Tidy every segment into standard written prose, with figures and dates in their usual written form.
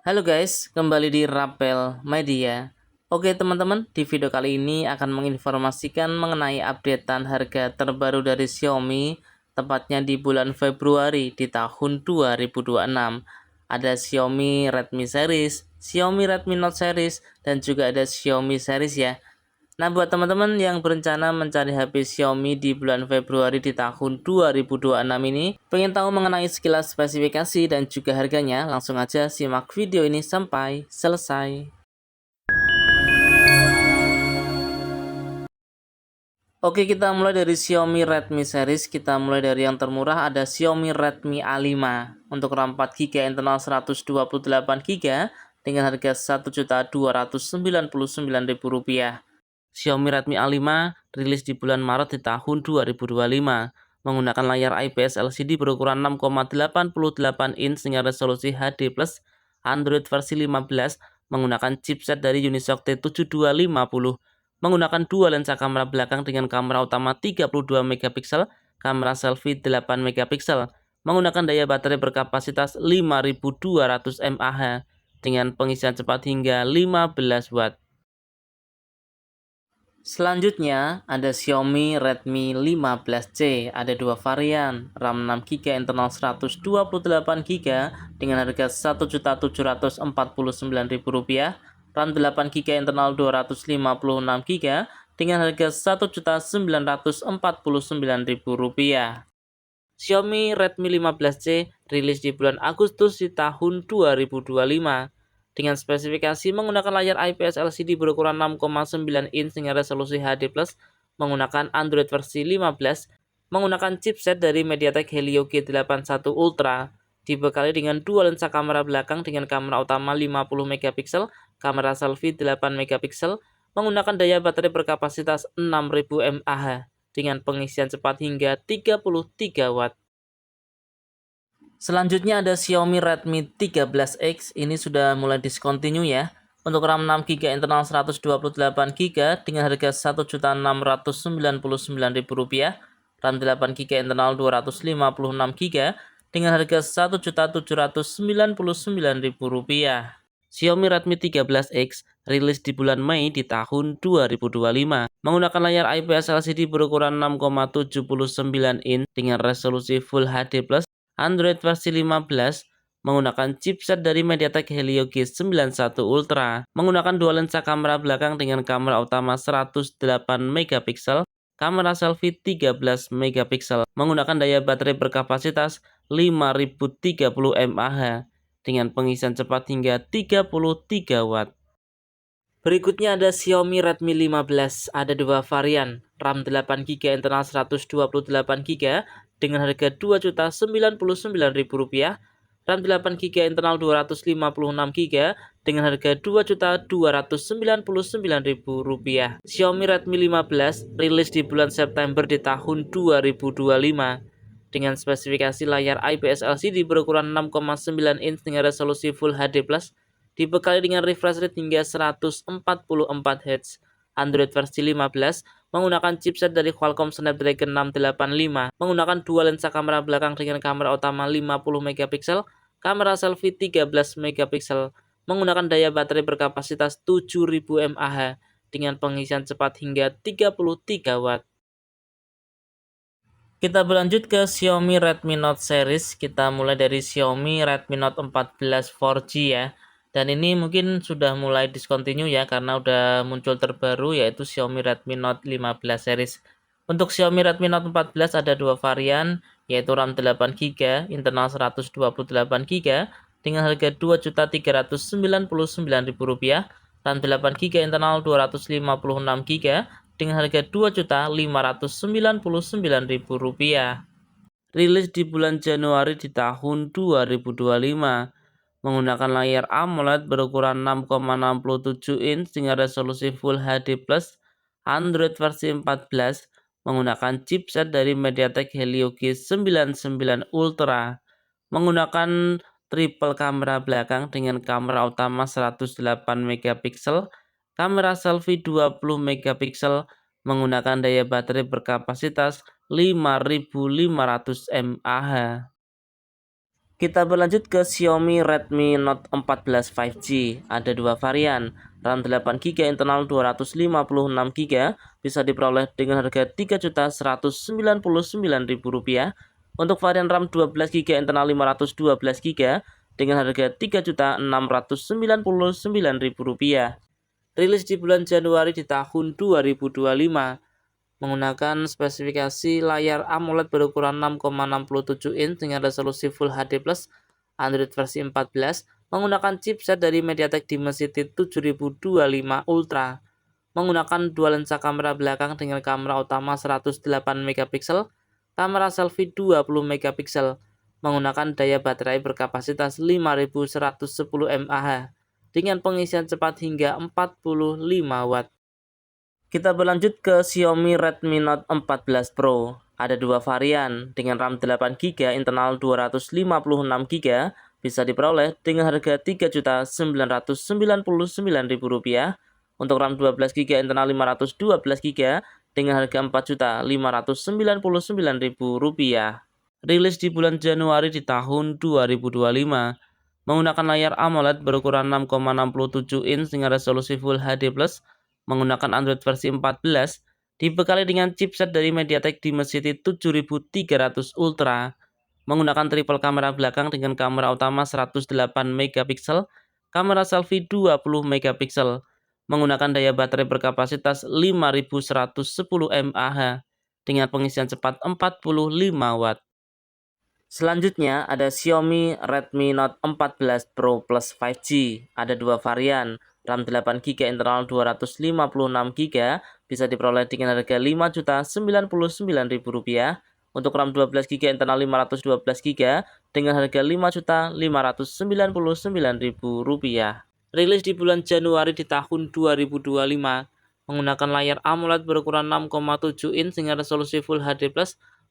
Halo guys, kembali di Rapel Media. Oke teman-teman, di video kali ini akan menginformasikan mengenai updatean harga terbaru dari Xiaomi, tepatnya di bulan Februari di tahun 2026. Ada Xiaomi Redmi Series, Xiaomi Redmi Note Series, dan juga ada Xiaomi Series ya. Nah, buat teman-teman yang berencana mencari HP Xiaomi di bulan Februari di tahun 2026 ini, pengen tahu mengenai sekilas spesifikasi dan juga harganya, langsung aja simak video ini sampai selesai. Oke, kita mulai dari Xiaomi Redmi series. Kita mulai dari yang termurah, ada Xiaomi Redmi A5 untuk RAM 4GB internal 128GB dengan harga Rp1.299.000. Xiaomi Redmi A5 rilis di bulan Maret di tahun 2025 menggunakan layar IPS LCD berukuran 6,88 inch dengan resolusi HD+, Android versi 15 menggunakan chipset dari Unisoc T7250, menggunakan dua lensa kamera belakang dengan kamera utama 32 megapiksel, kamera selfie 8 megapiksel, menggunakan daya baterai berkapasitas 5200 mAh dengan pengisian cepat hingga 15 watt. Selanjutnya ada Xiaomi Redmi 15C, ada dua varian, RAM 6GB internal 128GB dengan harga Rp1.749.000, RAM 8GB internal 256GB dengan harga Rp1.949.000. Xiaomi Redmi 15C rilis di bulan Agustus di tahun 2025 dengan spesifikasi menggunakan layar IPS LCD berukuran 6,9 inch dengan resolusi HD+, menggunakan Android versi 15, menggunakan chipset dari MediaTek Helio G81 Ultra, dibekali dengan dua lensa kamera belakang dengan kamera utama 50 megapiksel, kamera selfie 8 megapiksel, menggunakan daya baterai berkapasitas 6000 mAh dengan pengisian cepat hingga 33 watt. Selanjutnya ada Xiaomi Redmi 13X, ini sudah mulai discontinue ya. Untuk RAM 6GB internal 128GB dengan harga Rp1.699.000, RAM 8GB internal 256GB dengan harga Rp1.799.000. Xiaomi Redmi 13X rilis di bulan Mei di tahun 2025 menggunakan layar IPS LCD berukuran 6,79 inch dengan resolusi Full HD+, Android versi 15, menggunakan chipset dari MediaTek Helio G91 Ultra, menggunakan dua lensa kamera belakang dengan kamera utama 108 megapiksel, kamera selfie 13 megapiksel, menggunakan daya baterai berkapasitas 5030 mAh dengan pengisian cepat hingga 33 watt. Berikutnya ada Xiaomi Redmi 15, ada dua varian, RAM 8GB internal 128GB dengan harga Rp2.099.000, RAM 8GB internal 256GB dengan harga Rp2.299.000. Xiaomi Redmi 15 rilis di bulan September di tahun 2025 dengan spesifikasi layar IPS LCD berukuran 6,9 inch dengan resolusi Full HD+, dibekali dengan refresh rate hingga 144 Hz. Android versi 15 menggunakan chipset dari Qualcomm Snapdragon 685, menggunakan dua lensa kamera belakang dengan kamera utama 50 megapiksel, kamera selfie 13 megapiksel, menggunakan daya baterai berkapasitas 7000 mAh dengan pengisian cepat hingga 33 watt. Kita berlanjut ke Xiaomi Redmi Note series. Kita mulai dari Xiaomi Redmi Note 14 4G ya. Dan ini mungkin sudah mulai discontinue ya karena udah muncul terbaru yaitu Xiaomi Redmi Note 15 series. Untuk Xiaomi Redmi Note 14 ada dua varian yaitu RAM 8GB internal 128GB dengan harga Rp2.399.000, RAM 8GB internal 256GB dengan harga Rp2.599.000. Rilis di bulan Januari di tahun 2025 menggunakan layar AMOLED berukuran 6,67 inch dengan resolusi Full HD+, Android versi 14, menggunakan chipset dari MediaTek Helio G99 Ultra, menggunakan triple kamera belakang dengan kamera utama 108 megapiksel, kamera selfie 20 megapiksel, menggunakan daya baterai berkapasitas 5500 mAh. Kita berlanjut ke Xiaomi Redmi Note 14 5G. Ada dua varian, RAM 8GB, internal 256GB, bisa diperoleh dengan harga Rp3.199.000. Untuk varian RAM 12GB, internal 512GB, dengan harga Rp3.699.000. Rilis di bulan Januari di tahun 2025. Menggunakan spesifikasi layar AMOLED berukuran 6,67 inch dengan resolusi Full HD+, Android versi 14, menggunakan chipset dari MediaTek Dimensity 7025 Ultra, menggunakan dua lensa kamera belakang dengan kamera utama 108 megapiksel, kamera selfie 20 megapiksel, menggunakan daya baterai berkapasitas 5110 mAh, dengan pengisian cepat hingga 45 watt. Kita berlanjut ke Xiaomi Redmi Note 14 Pro. Ada dua varian dengan RAM 8GB, internal 256GB, bisa diperoleh dengan harga Rp3.999.000. Untuk RAM 12GB, internal 512GB, dengan harga Rp4.599.000. Rilis di bulan Januari di tahun 2025. Menggunakan layar AMOLED berukuran 6,67 inch dengan resolusi Full HD+, menggunakan Android versi 14, dibekali dengan chipset dari MediaTek Dimensity 7300 Ultra, menggunakan triple kamera belakang dengan kamera utama 108 megapiksel, kamera selfie 20 megapiksel, menggunakan daya baterai berkapasitas 5110 mAh, dengan pengisian cepat 45 watt. Selanjutnya ada Xiaomi Redmi Note 14 Pro Plus 5G. Ada dua varian, RAM 8GB, internal 256GB, bisa diperoleh dengan harga Rp5.099.000. Untuk RAM 12GB, internal 512GB, dengan harga Rp5.599.000. Rilis di bulan Januari di tahun 2025. Menggunakan layar AMOLED berukuran 6,7 inch dengan resolusi Full HD+,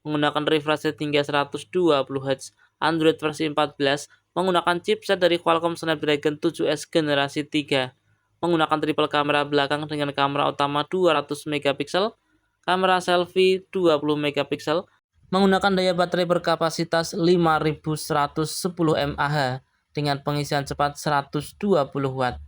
menggunakan refresh rate hingga 120Hz, Android versi 14, menggunakan chipset dari Qualcomm Snapdragon 7S generasi 3, menggunakan triple kamera belakang dengan kamera utama 200 megapiksel, kamera selfie 20 megapiksel, menggunakan daya baterai berkapasitas 5110 mAh dengan pengisian cepat 120 watt.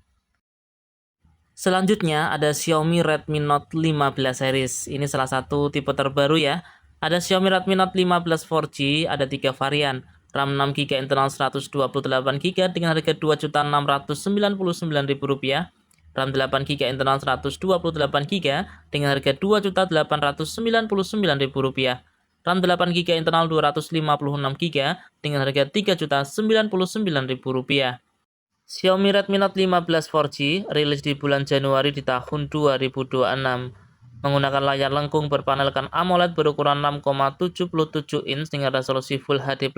Selanjutnya ada Xiaomi Redmi Note 15 series. Ini salah satu tipe terbaru ya. Ada Xiaomi Redmi Note 15 4G, ada tiga varian. RAM 6GB, internal 128GB dengan harga Rp2.699.000. RAM 8GB, internal 128GB dengan harga Rp2.899.000. RAM 8GB, internal 256GB dengan harga Rp3.099.000. Xiaomi Redmi Note 15 4G rilis di bulan Januari di tahun 2026. Menggunakan layar lengkung berpanelkan AMOLED berukuran 6,77 inch dengan resolusi Full HD+,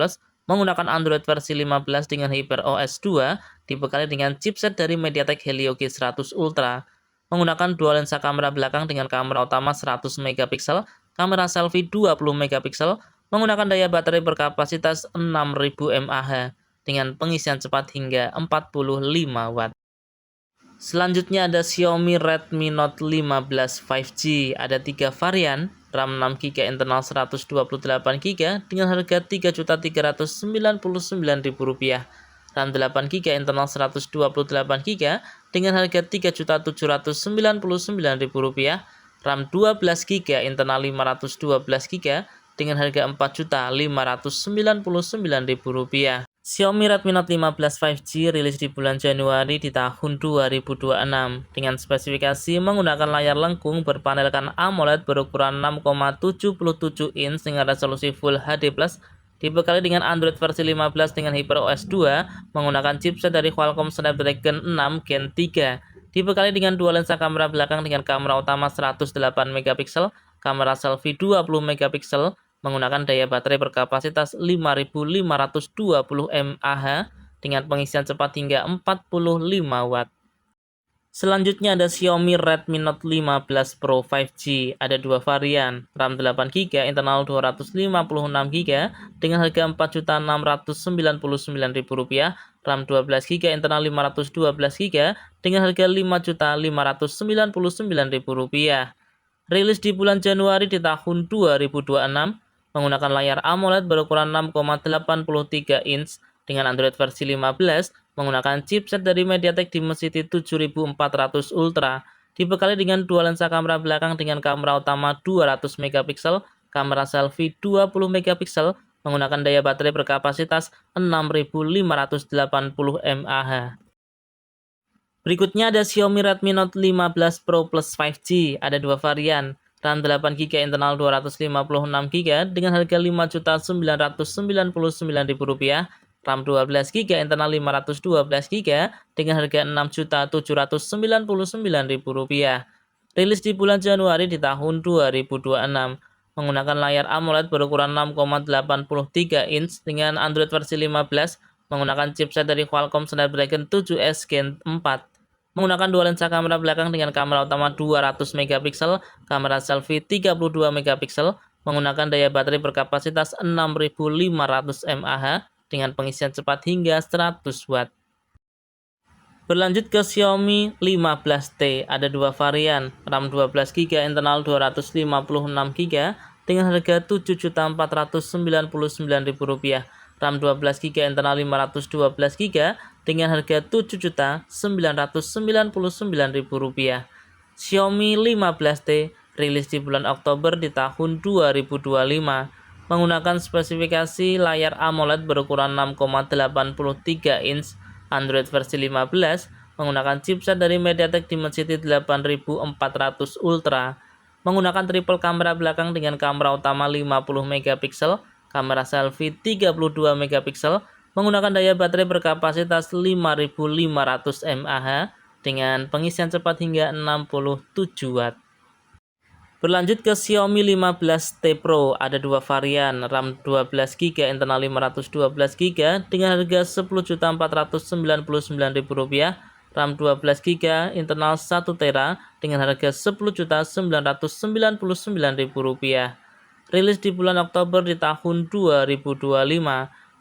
menggunakan Android versi 15 dengan HyperOS 2, dibekali dengan chipset dari MediaTek Helio G100 Ultra, menggunakan dua lensa kamera belakang dengan kamera utama 100 megapiksel, kamera selfie 20 megapiksel, menggunakan daya baterai berkapasitas 6000 mAh, dengan pengisian cepat hingga 45 watt. Selanjutnya ada Xiaomi Redmi Note 15 5G. Ada tiga varian, RAM 6GB, internal 128GB dengan harga Rp3.399.000. RAM 8GB, internal 128GB dengan harga Rp3.799.000. RAM 12GB, internal 512GB dengan harga Rp4.599.000. Xiaomi Redmi Note 15 5G rilis di bulan Januari di tahun 2026 dengan spesifikasi menggunakan layar lengkung berpanelkan AMOLED berukuran 6,77 inch dengan resolusi Full HD+, dibekali dengan Android versi 15 dengan HyperOS 2, menggunakan chipset dari Qualcomm Snapdragon 6 Gen 3, dibekali dengan dua lensa kamera belakang dengan kamera utama 108 megapiksel, kamera selfie 20 megapiksel, menggunakan daya baterai berkapasitas 5520 mAh dengan pengisian cepat hingga 45 watt. Selanjutnya ada Xiaomi Redmi Note 15 Pro 5G. Ada dua varian, RAM 8GB, internal 256GB dengan harga Rp4.699.000, RAM 12GB, internal 512GB dengan harga Rp5.599.000. Rilis di bulan Januari di tahun 2026, menggunakan layar AMOLED berukuran 6,83 inch dengan Android versi 15 menggunakan chipset dari MediaTek Dimensity 7400 Ultra, dibekali dengan dua lensa kamera belakang dengan kamera utama 200 megapiksel, kamera selfie 20 megapiksel, menggunakan daya baterai berkapasitas 6580 mAh. Berikutnya ada Xiaomi Redmi Note 15 Pro Plus 5G, ada dua varian, RAM 8GB internal 256GB dengan harga Rp5.999.000, RAM 12GB internal 512GB dengan harga Rp6.799.000. Rilis di bulan Januari di tahun 2026, menggunakan layar AMOLED berukuran 6,83 inch dengan Android versi 15, menggunakan chipset dari Qualcomm Snapdragon 7S Gen 4. Menggunakan dua lensa kamera belakang dengan kamera utama 200 megapiksel, kamera selfie 32 megapiksel, menggunakan daya baterai berkapasitas 6500 mAh dengan pengisian cepat hingga 100 watt. Berlanjut ke Xiaomi 15T, ada dua varian, RAM 12GB internal 256GB dengan harga Rp7.499.000, RAM 12GB internal 512GB dengan harga Rp7.999.000. Xiaomi 15T rilis di bulan Oktober di tahun 2025, menggunakan spesifikasi layar AMOLED berukuran 6,83 inch, Android versi 15, menggunakan chipset dari MediaTek Dimensity 8400 Ultra, menggunakan triple kamera belakang dengan kamera utama 50 megapiksel, kamera selfie 32 megapiksel, menggunakan daya baterai berkapasitas 5500 mAh dengan pengisian cepat hingga 67 watt. Berlanjut ke Xiaomi 15T Pro, ada dua varian, RAM 12GB internal 512GB dengan harga Rp10.499.000, RAM 12GB internal 1TB dengan harga Rp10.999.000. Rilis di bulan Oktober di tahun 2025,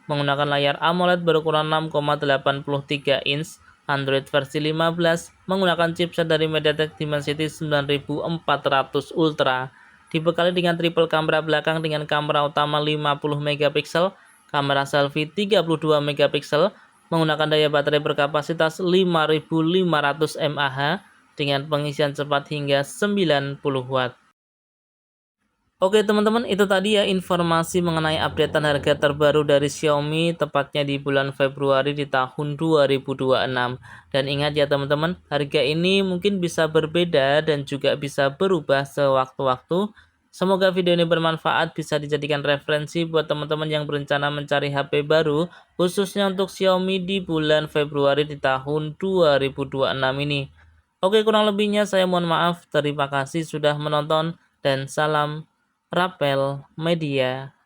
menggunakan layar AMOLED berukuran 6,83 inch, Android versi 15, menggunakan chipset dari MediaTek Dimensity 9400 Ultra, dibekali dengan triple kamera belakang dengan kamera utama 50 megapiksel, kamera selfie 32 megapiksel, menggunakan daya baterai berkapasitas 5500 mAh dengan pengisian cepat hingga 90 watt. Oke teman-teman, itu tadi ya informasi mengenai updatean harga terbaru dari Xiaomi tepatnya di bulan Februari di tahun 2026. Dan ingat ya teman-teman, harga ini mungkin bisa berbeda dan juga bisa berubah sewaktu-waktu. Semoga video ini bermanfaat, bisa dijadikan referensi buat teman-teman yang berencana mencari HP baru, khususnya untuk Xiaomi di bulan Februari di tahun 2026 ini. Oke, kurang lebihnya saya mohon maaf. Terima kasih sudah menonton dan salam Rapel Media.